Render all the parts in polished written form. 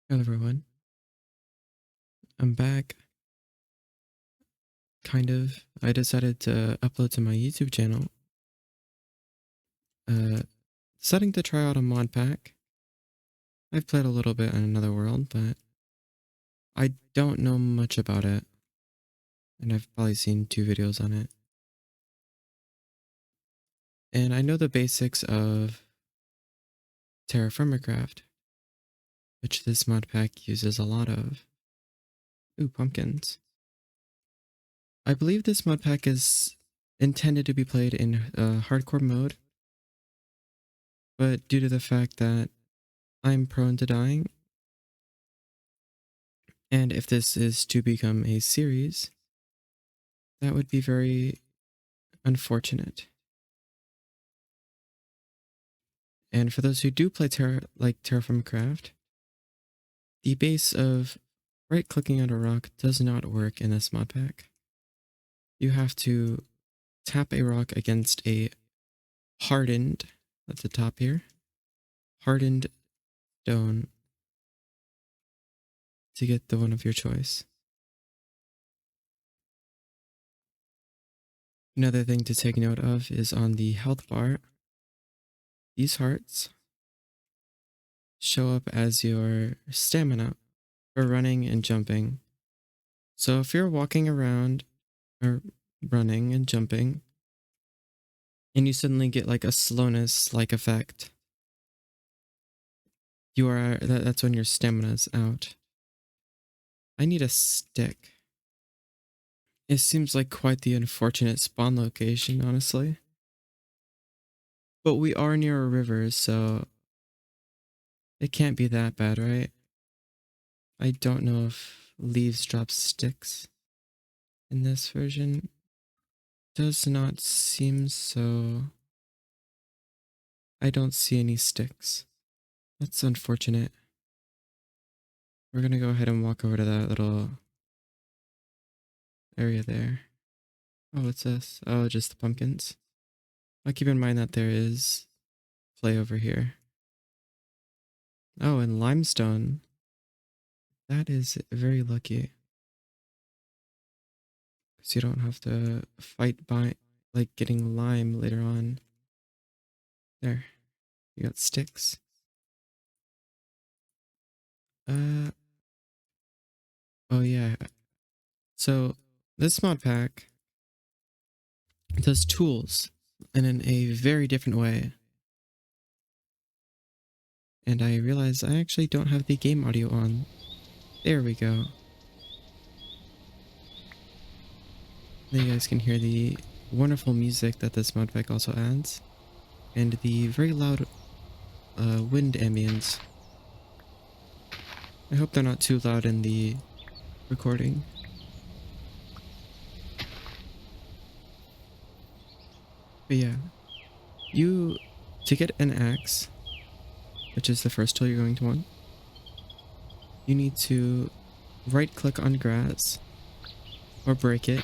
Hello everyone, I'm back. Kind of. I decided to upload to my YouTube channel. Uh, Deciding to try out a mod pack. I've played a little bit in Another World, but I don't know much about it, and I've probably seen 2 videos on it. And I know the basics of Terraformacraft, which this mod pack uses a lot of. Ooh, pumpkins. I believe this mod pack is intended to be played in hardcore mode, but due to the fact that I'm prone to dying, and if this is to become a series, that would be very unfortunate. And for those who do play Terraform Craft, the base of right-clicking on a rock does not work in this mod pack. You have to tap a rock against a hardened, at the top here, hardened stone to get the one of your choice. Another thing to take note of is on the health bar, these hearts show up as your stamina for running and jumping. So if you're walking around or running and jumping and you suddenly get like a slowness like effect, that's when your stamina's out. I need a stick. It seems like quite the unfortunate spawn location, honestly. But we are near a river, so it can't be that bad, right? I don't know if leaves drop sticks in this version. Does not seem so. I don't see any sticks. That's unfortunate. We're gonna go ahead and walk over to that little area there. Oh, what's this? Oh, just the pumpkins. I'll keep in mind that there is play over here. Oh, and limestone. That is very lucky. Because you don't have to fight by, like, getting lime later on. There. You got sticks. Uh, oh yeah. So, this mod pack does tools, and in a very different way. And I realize I actually don't have the game audio on. There we go. Now you guys can hear the wonderful music that this mod pack also adds, and the very loud wind ambience. I hope they're not too loud in the recording. But yeah, to get an axe, which is the first tool you're going to want, you need to right click on grass, or break it,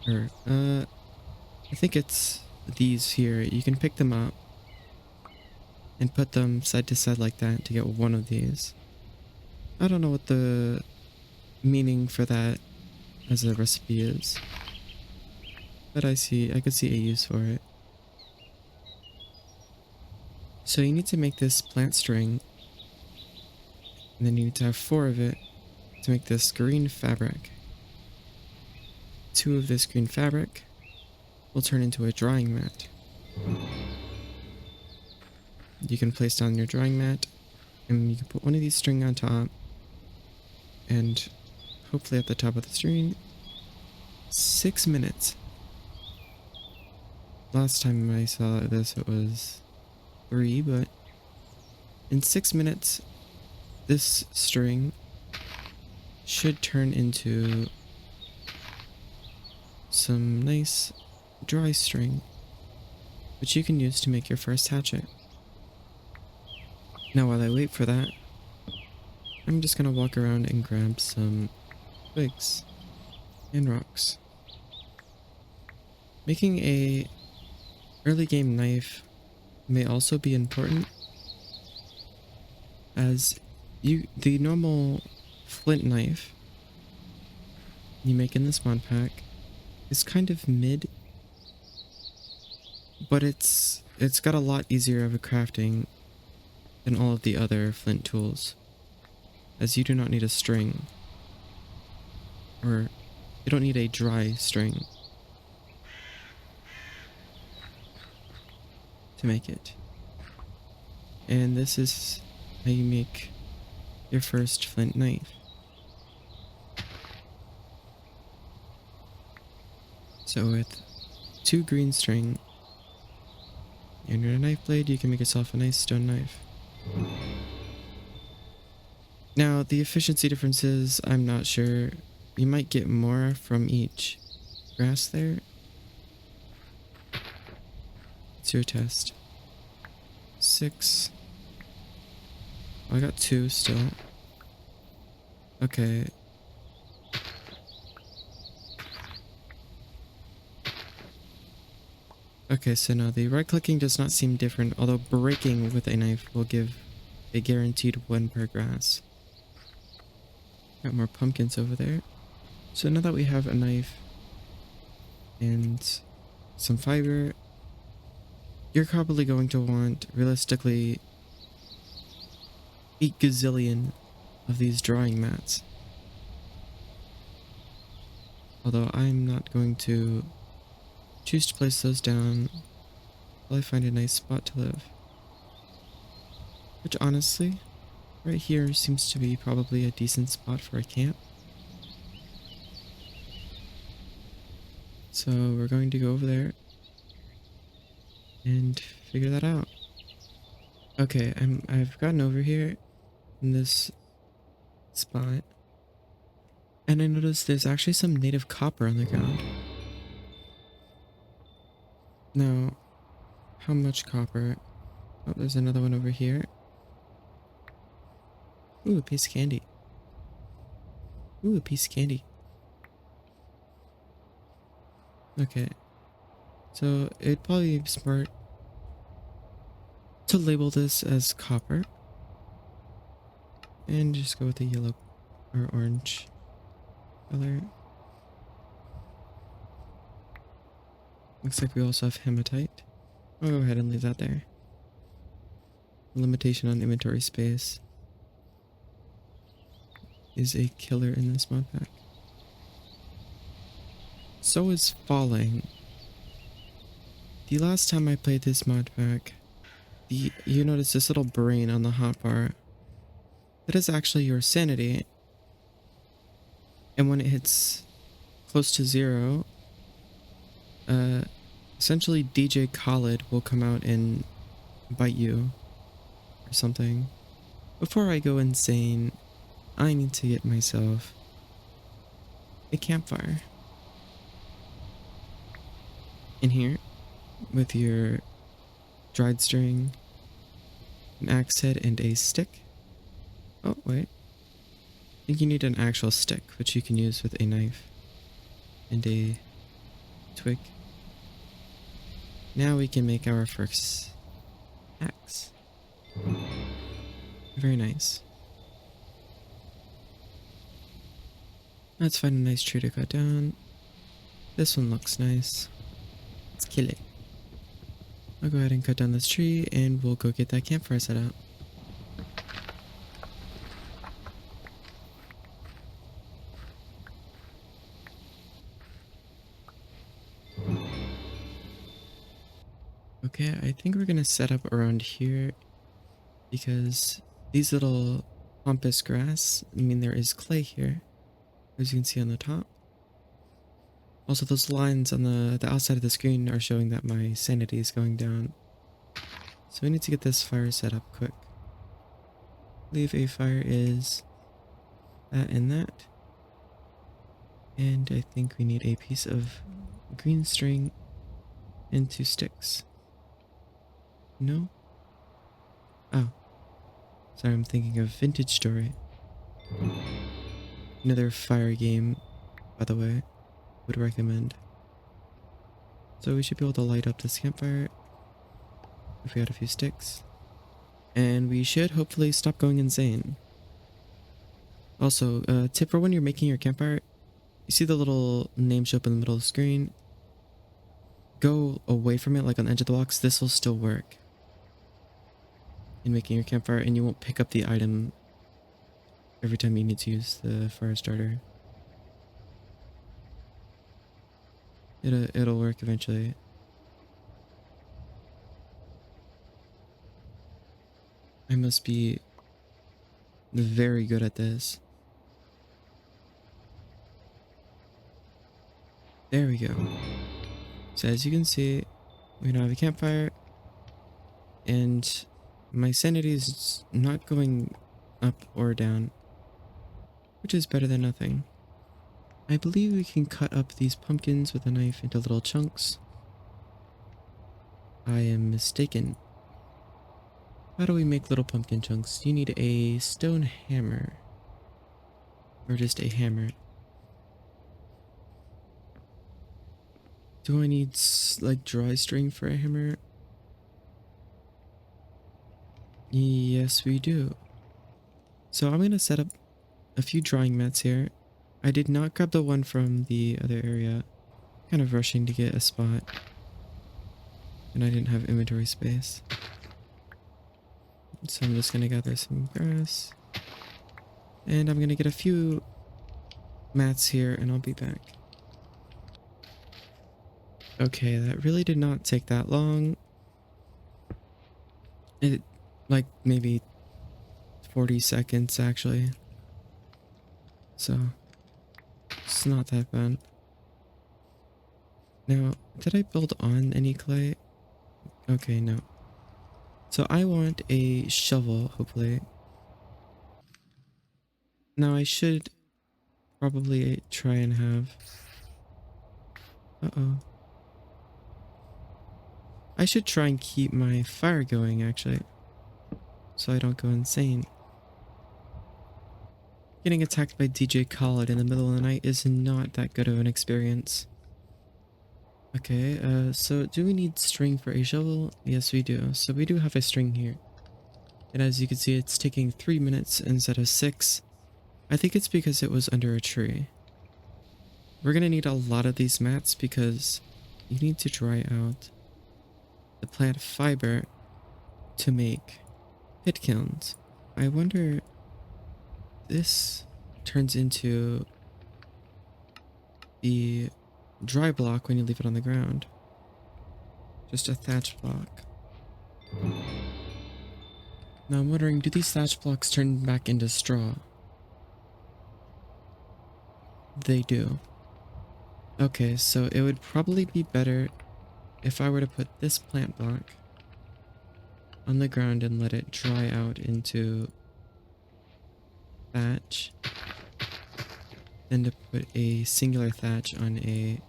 or I think it's these here. You can pick them up and put them side to side like that to get one of these. I don't know what the meaning for that as a recipe is, but I could see a use for it. So you need to make this plant string, and then you need to have 4 of it to make this green fabric. 2 of this green fabric will turn into a drying mat. You can place down your drying mat, and you can put one of these string on top, and hopefully at the top of the string, 6 minutes. Last time I saw this it was 3, but in 6 minutes this string should turn into some nice dry string, which you can use to make your first hatchet. Now while I wait for that, I'm just gonna walk around and grab some twigs and rocks. Making a early game knife may also be important, as The normal flint knife you make in this mod pack is kind of mid, but it's got a lot easier of a crafting than all of the other flint tools, as you do not need a string, or you don't need a dry string to make it. And this is how you make your first flint knife. So with 2 green string and your knife blade, you can make yourself a nice stone knife. Now, the efficiency differences, I'm not sure. You might get more from each grass there. Let's do a test. 6. Oh, I got 2 still. Okay. Okay, so now the right clicking does not seem different, although breaking with a knife will give a guaranteed 1 per grass. Got more pumpkins over there. So now that we have a knife and some fiber, you're probably going to want, realistically, 8 gazillion of these drawing mats. Although I'm not going to choose to place those down while I find a nice spot to live. Which honestly, right here seems to be probably a decent spot for a camp. So we're going to go over there and figure that out. Okay, I've gotten over here in this spot, and I noticed there's actually some native copper on the ground. Now, how much copper? Oh, there's another one over here. Ooh, a piece of candy. Ooh, a piece of candy. Okay. So, it'd probably be smart to label this as copper. And just go with the yellow or orange color. Looks like we also have hematite. I'll go ahead and leave that there. Limitation on inventory space is a killer in this mod pack. So is falling. The last time I played this mod pack, you notice this little brain on the hotbar. That is actually your sanity. And when it hits close to 0, essentially DJ Khaled will come out and bite you or something. Before I go insane, I need to get myself a campfire. In here, with your dried string, an axe head, and a stick. Oh, wait. I think you need an actual stick, which you can use with a knife and a twig. Now we can make our first axe. Very nice. Let's find a nice tree to cut down. This one looks nice. Let's kill it. I'll go ahead and cut down this tree and we'll go get that campfire set up. Okay, I think we're gonna set up around here because these little pampas grass, I mean there is clay here, as you can see on the top. Also, those lines on the outside of the screen are showing that my sanity is going down. So we need to get this fire set up quick. I believe a fire is that and that. And I think we need a piece of green string and 2 sticks. No? Oh. Sorry, I'm thinking of Vintage Story. Another fire game, by the way. Would recommend. So we should be able to light up this campfire if we had a few sticks. And we should hopefully stop going insane. Also, tip for when you're making your campfire, you see the little name show up in the middle of the screen? Go away from it, like on the edge of the box. This will still work in making your campfire, and you won't pick up the item every time you need to use the fire starter. It'll work eventually. I must be very good at this. There we go. So as you can see, we now have a campfire, and my sanity is not going up or down, which is better than nothing. I believe we can cut up these pumpkins with a knife into little chunks. I am mistaken. How do we make little pumpkin chunks? You need a stone hammer. Or just a hammer. Do I need like dry string for a hammer? Yes, we do. So I'm going to set up a few drying mats here. I did not grab the one from the other area. Kind of rushing to get a spot. And I didn't have inventory space. So I'm just going to gather some grass. And I'm going to get a few mats here and I'll be back. Okay, that really did not take that long. It, like, maybe 40 seconds actually. So, it's not that bad. Now, did I build on any clay? Okay, no. So I want a shovel, hopefully. Now I should probably try and have... Uh-oh. I should try and keep my fire going, actually. So I don't go insane. Getting attacked by DJ Khaled in the middle of the night is not that good of an experience. Okay, so do we need string for a shovel? Yes, we do. So we do have a string here. And as you can see, it's taking 3 minutes instead of 6. I think it's because it was under a tree. We're gonna need a lot of these mats because you need to dry out the plant fiber to make pit kilns. I wonder... This turns into the dry block when you leave it on the ground. Just a thatch block. Now I'm wondering, do these thatch blocks turn back into straw? They do. Okay, so it would probably be better if I were to put this plant block on the ground and let it dry out into thatch, than to put a singular thatch on a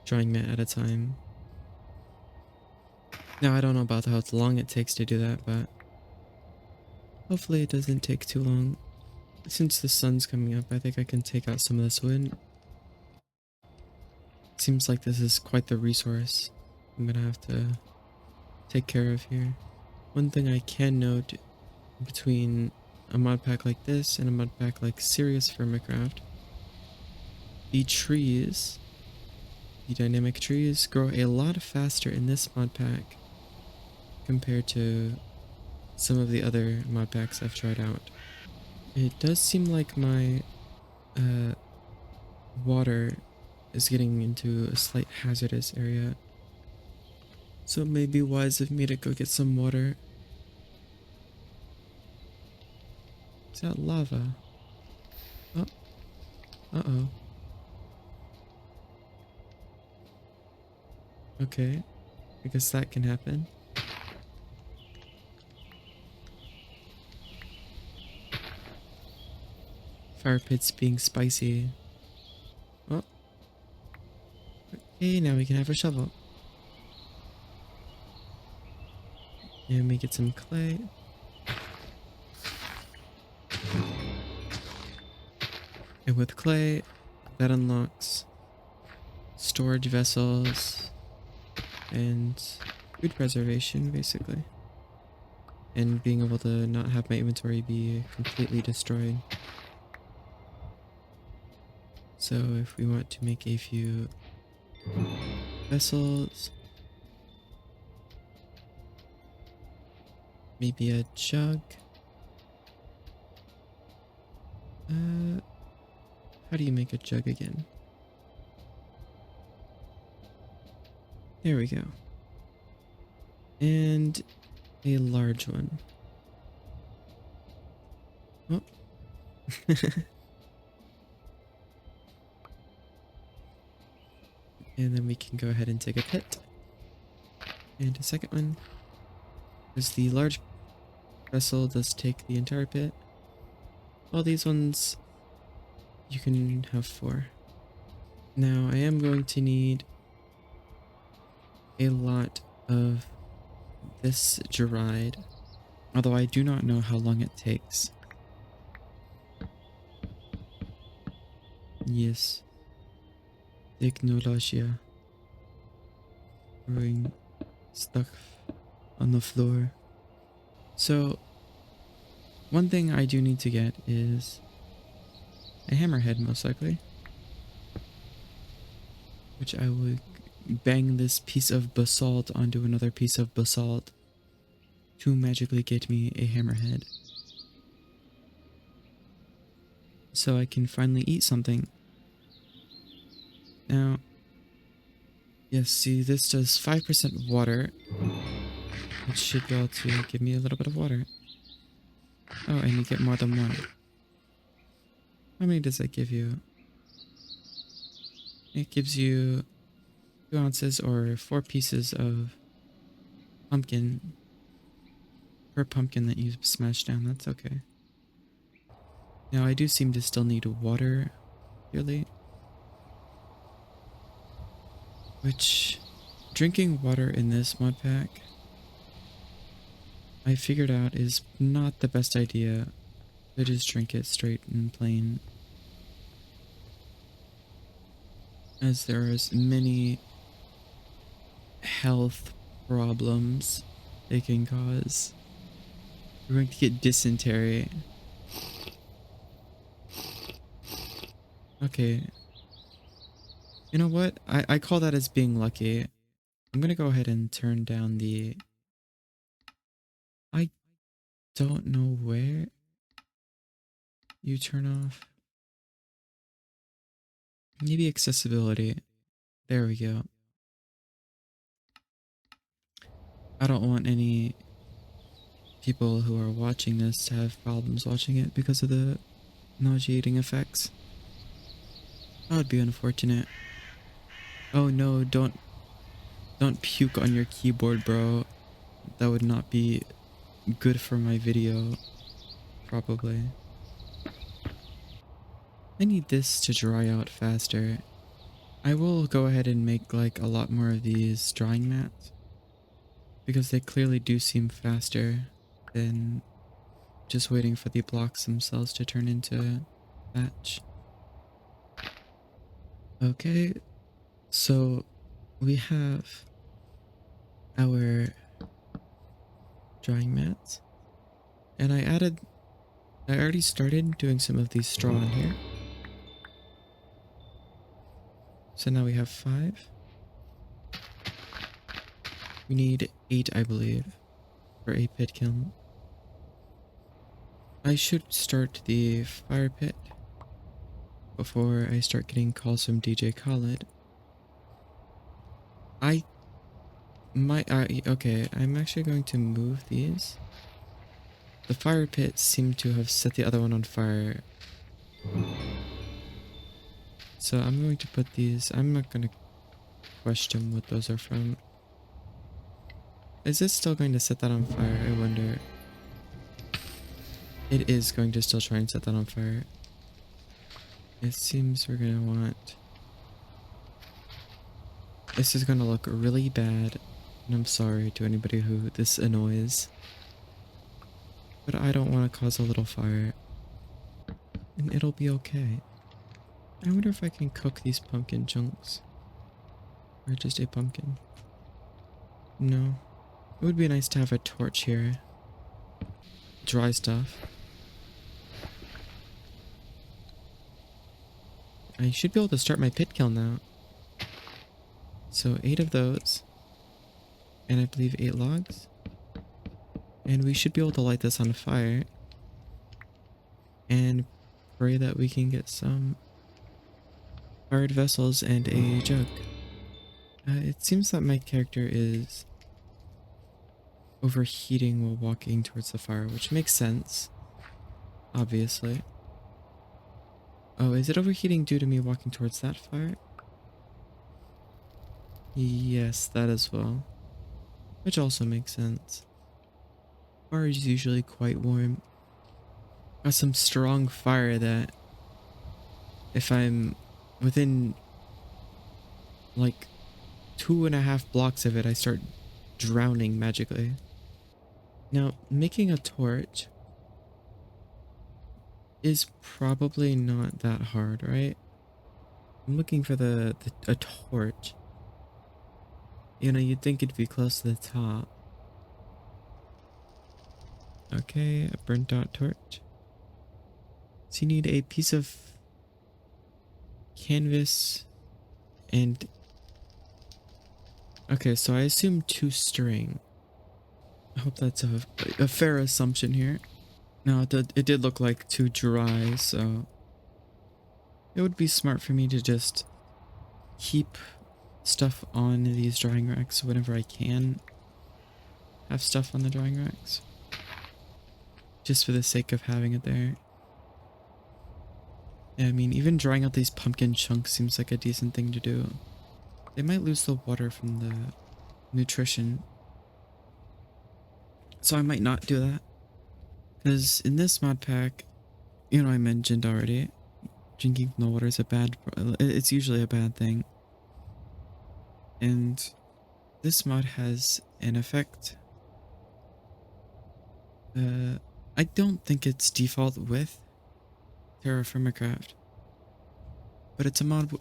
drying mat at a time. Now I don't know about how long it takes to do that, but hopefully it doesn't take too long. Since the sun's coming up, I think I can take out some of this wood. Seems like this is quite the resource I'm gonna have to take care of here. One thing I can note between a mod pack like this and a mod pack like Serious Vermicraft, the trees, the dynamic trees, grow a lot faster in this mod pack compared to some of the other mod packs I've tried out. It does seem like my water is getting into a slight hazardous area, so it may be wise of me to go get some water. Is that lava? Oh. Uh-oh. Okay. I guess that can happen. Fire pit's being spicy. Oh. Okay, now we can have a shovel. And we get some clay. And with clay, that unlocks storage vessels and food preservation, basically. and being able to not have my inventory be completely destroyed. So if we want to make a few vessels, maybe a jug. How do you make a jug again? There we go. And a large one. Oh. And then we can go ahead and take a pit. And a second one. Because the large vessel does take the entire pit. All these ones, you can have 4. Now I am going to need a lot of this geride, although I do not know how long it takes. Yes. Technologia. Throwing stuff on the floor. So, one thing I do need to get is a hammerhead, most likely. Which I would bang this piece of basalt onto another piece of basalt to magically get me a hammerhead. So I can finally eat something. Now, yes, see, this does 5% water. It should be able to give me a little bit of water. Oh, and you get more than one. How many does that give you? It gives you 2 ounces or 4 pieces of pumpkin per pumpkin that you smash down. That's okay. Now, I do seem to still need water, clearly. Which, drinking water in this mod pack, I figured out is not the best idea. I just drink it straight and plain. As there is many health problems they can cause. We're going to get dysentery. Okay. You know what? I call that as being lucky. I'm gonna go ahead and turn down the... I don't know where you turn off. Maybe accessibility. There we go. I don't want any people who are watching this to have problems watching it because of the nauseating effects. That would be unfortunate. Oh no, don't puke on your keyboard, bro. That would not be good for my video, probably. I need this to dry out faster. I will go ahead and make like a lot more of these drying mats, because they clearly do seem faster than just waiting for the blocks themselves to turn into thatch. Okay, so we have our drying mats, and I already started doing some of these straw in here. So now we have 5. We need 8, I believe, for a pit kiln. I should start the fire pit before I start getting calls from DJ Khaled. Okay, I'm actually going to move these. The fire pit seemed to have set the other one on fire. So I'm going to put these, I'm not going to question what those are from. Is this still going to set that on fire? I wonder. It is going to still try and set that on fire. It seems we're going to want... This is going to look really bad, and I'm sorry to anybody who this annoys. But I don't want to cause a little fire. And it'll be okay. I wonder if I can cook these pumpkin chunks. Or just a pumpkin. No. It would be nice to have a torch here. dry stuff. I should be able to start my pit kill now. So 8 of those. And I believe 8 logs. And we should be able to light this on fire. And pray that we can get some fired vessels and a jug. It seems that my character is overheating while walking towards the fire, which makes sense. Obviously. Oh, is it overheating due to me walking towards that fire? Yes, that as well. Which also makes sense. Fire is usually quite warm. Got some strong fire that if I'm within like 2.5 blocks of it, I start drowning magically. Now, making a torch is probably not that hard, right? I'm looking for a torch. You know, you'd think it'd be close to the top. Okay, a burnt out torch. So you need a piece of canvas and... Okay, so I assume 2 string. I hope that's a fair assumption here. No, it did look like too dry, so... It would be smart for me to just keep stuff on these drying racks whenever I can have stuff on the drying racks. Just for the sake of having it there. Yeah, I mean, even drying out these pumpkin chunks seems like a decent thing to do. They might lose the water from the nutrition. So I might not do that. Because in this mod pack, you know, I mentioned already, drinking from the water is it's usually a bad thing. And this mod has an effect. I don't think it's default with Terraformacraft, but it's a mod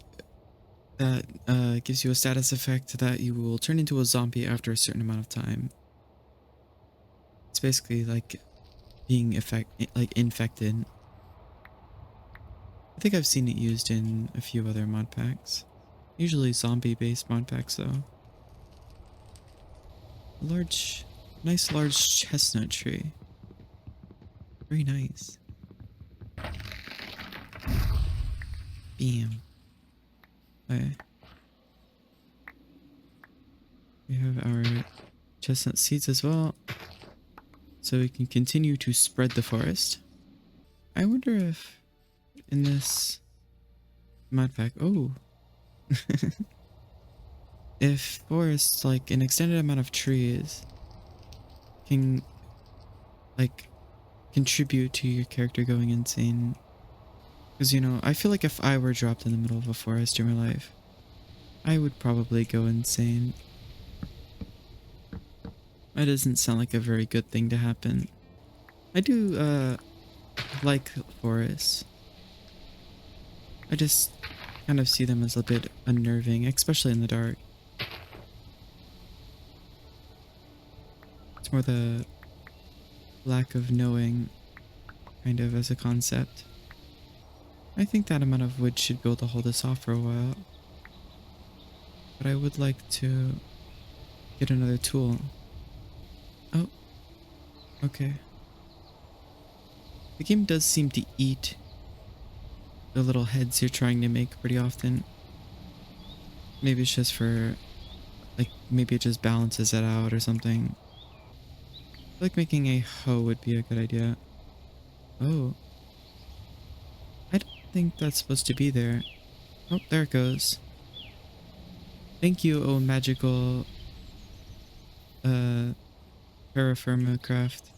that gives you a status effect that you will turn into a zombie after a certain amount of time. It's basically like being infected. I think I've seen it used in a few other mod packs. Usually zombie-based mod packs, though. Nice large chestnut tree. Very nice. Bam. Okay. We have our chestnut seeds as well. So we can continue to spread the forest. I wonder if in this mod pack... Oh. If forests, like an extended amount of trees, can like contribute to your character going insane. Because, you know, I feel like if I were dropped in the middle of a forest in my life, I would probably go insane. That doesn't sound like a very good thing to happen. I do like forests. I just kind of see them as a bit unnerving, especially in the dark. It's more the lack of knowing, kind of, as a concept. I think that amount of wood should be able to hold us off for a while. But I would like to get another tool. Oh, okay. The game does seem to eat the little heads you're trying to make pretty often. Maybe it's just for, like, maybe it just balances it out or something. I feel like making a hoe would be a good idea. Oh. I don't think that's supposed to be there. Oh, there it goes. Thank you, oh magical Terraformacraft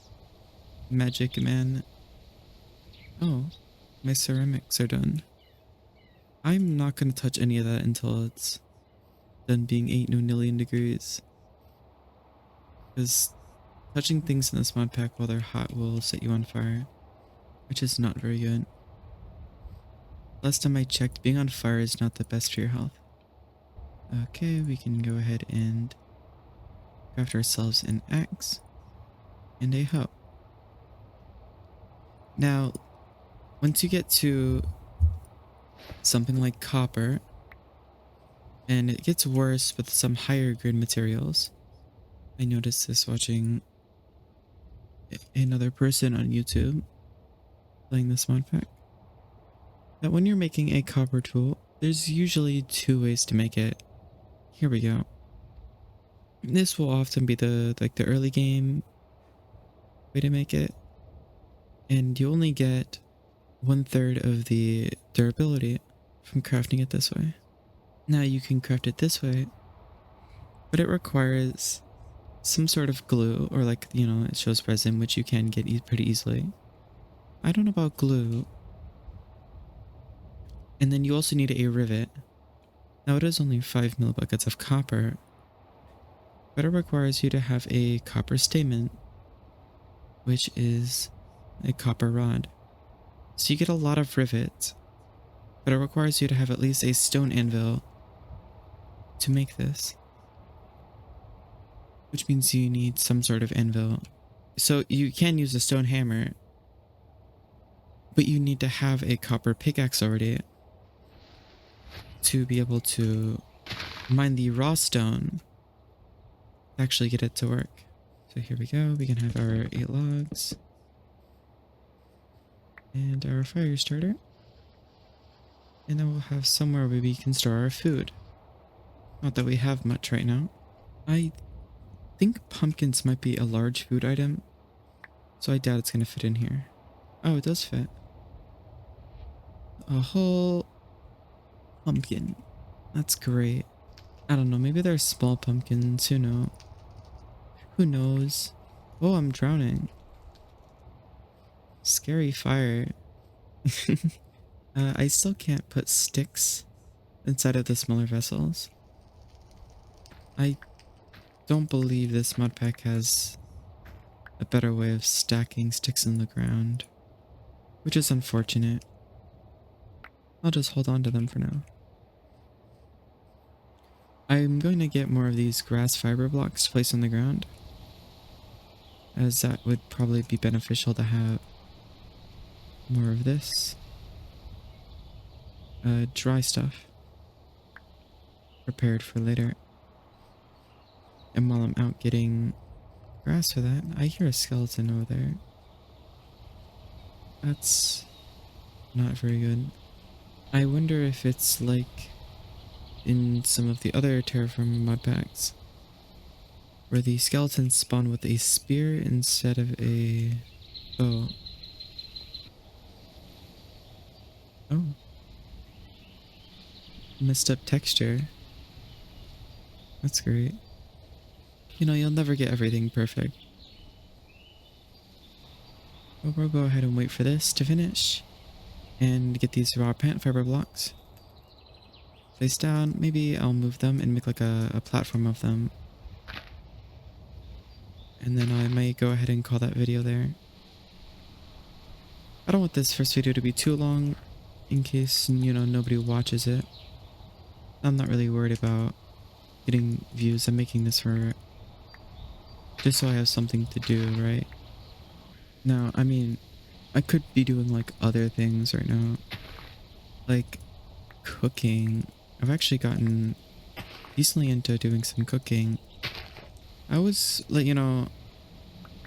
magic man. Oh, my ceramics are done. I'm not going to touch any of that until it's done being 8 nonillion degrees. Because touching things in this mod pack while they're hot will set you on fire, which is not very good. Last time I checked, being on fire is not the best for your health. Okay, we can go ahead and craft ourselves an axe and a hoe. Now, once you get to something like copper, and it gets worse with some higher grade materials. I noticed this watching another person on YouTube playing this mod pack. That when you're making a copper tool, there's usually two ways to make it. Here we go. This will often be the early game way to make it, and you only get 1/3 of the durability from crafting it this way. Now you can craft it this way, but it requires some sort of glue, or it shows resin, which you can get pretty easily. I don't know about glue. And then you also need a rivet. Now it is only 5 millibuckets of copper, but it requires you to have a copper stamen, which is a copper rod. So you get a lot of rivets, but it requires you to have at least a stone anvil to make this. Which means you need some sort of anvil. So you can use a stone hammer, but you need to have a copper pickaxe already to be able to mine the raw stone to actually get it to work. So here we go. We can have our 8 logs and our fire starter. And then we'll have somewhere where we can store our food. Not that we have much right now. I think pumpkins might be a large food item, so I doubt it's going to fit in here. Oh, it does fit. A whole pumpkin. That's great. I don't know, maybe they're small pumpkins, who knows? Who knows? Oh, I'm drowning. Scary fire. I still can't put sticks inside of the smaller vessels. I don't believe this mod pack has a better way of stacking sticks in the ground, which is unfortunate. I'll just hold on to them for now. I'm going to get more of these grass fiber blocks to place on the ground, as that would probably be beneficial to have more of this dry stuff prepared for later. And while I'm out getting grass for that, I hear a skeleton over there. That's not very good. I wonder if it's like in some of the other terraforming mod packs, where the skeletons spawn with a spear instead of a bow. Oh. Messed up texture. That's great. You know, you'll never get everything perfect. But we'll go ahead and wait for this to finish and get these raw plant fiber blocks placed down. Maybe I'll move them and make like a platform of them. And then I might go ahead and call that video there. I don't want this first video to be too long in case, you know, nobody watches it. I'm not really worried about getting views. I'm making this for just so I have something to do, right? Now, I mean, I could be doing like other things right now, like cooking. I've actually gotten decently into doing some cooking. I was like, you know,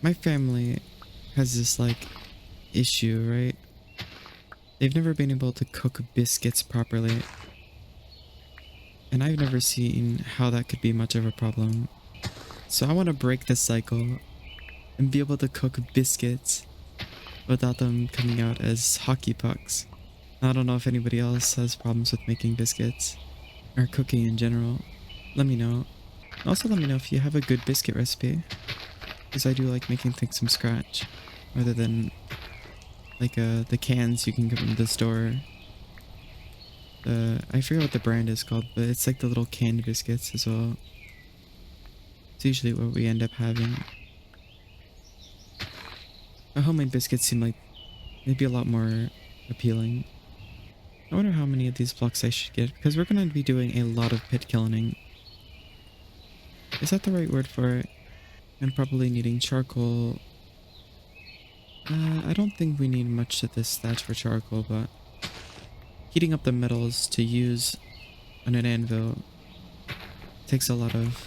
my family has this like issue, right? They've never been able to cook biscuits properly. And I've never seen how that could be much of a problem. So I want to break the cycle and be able to cook biscuits without them coming out as hockey pucks. I don't know if anybody else has problems with making biscuits or cooking in general. Let me know. Also let me know if you have a good biscuit recipe, because I do like making things from scratch rather than like the cans you can get from the store. I forget what the brand is called, but it's like the little canned biscuits as well. It's usually what we end up having. Homemade biscuits seem like maybe a lot more appealing. I wonder how many of these blocks I should get, because we're going to be doing a lot of pit killing. Is that the right word for it? And probably needing charcoal I don't think we need much of this thatch for charcoal, but heating up the metals to use on an anvil takes a lot of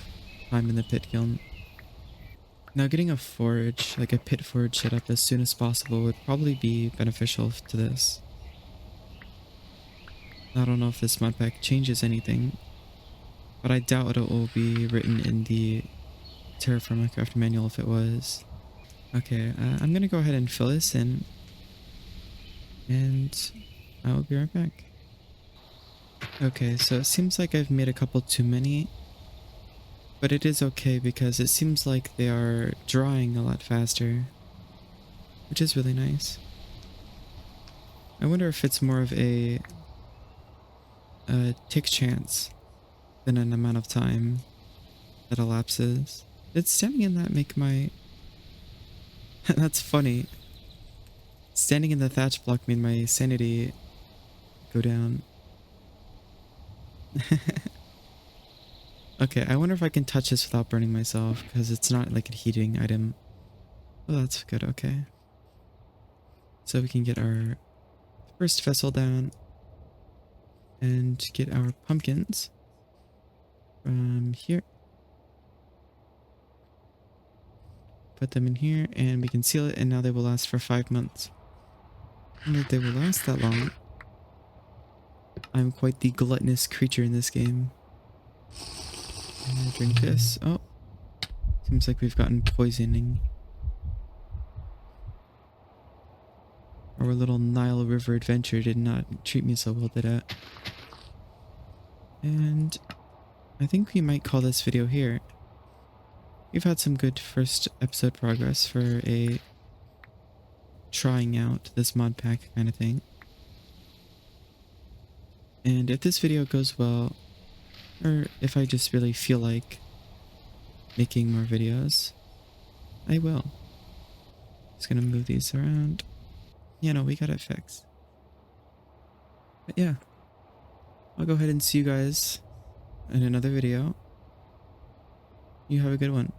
time in the pit kiln. Now getting a forge, like a pit forge set up as soon as possible would probably be beneficial to this. I don't know if this mod pack changes anything, but I doubt it will be written in the Terraform Minecraft manual if it was. Okay, I'm gonna go ahead and fill this in, and I will be right back. Okay, so it seems like I've made a couple too many, but it is okay because it seems like they are drying a lot faster, which is really nice. I wonder if it's more of a tick chance than an amount of time that elapses. Did standing in that make my... That's funny. Standing in the thatch block made my sanity go down. Okay, I wonder if I can touch this without burning myself, because it's not like a heating item. Oh, that's good, okay. So we can get our first vessel down and get our pumpkins from here. Put them in here and we can seal it, and now they will last for 5 months. And if they will last that long, I'm quite the gluttonous creature in this game. I'm gonna drink this. Oh, seems like we've gotten poisoning. Our little Nile River adventure did not treat me so well, did it? And I think we might call this video here. We've had some good first episode progress for a trying out this mod pack kind of thing. And if this video goes well, or if I just really feel like making more videos, I will. Just gonna move these around. Yeah, no, we got it fixed. But yeah, I'll go ahead and see you guys in another video. You have a good one.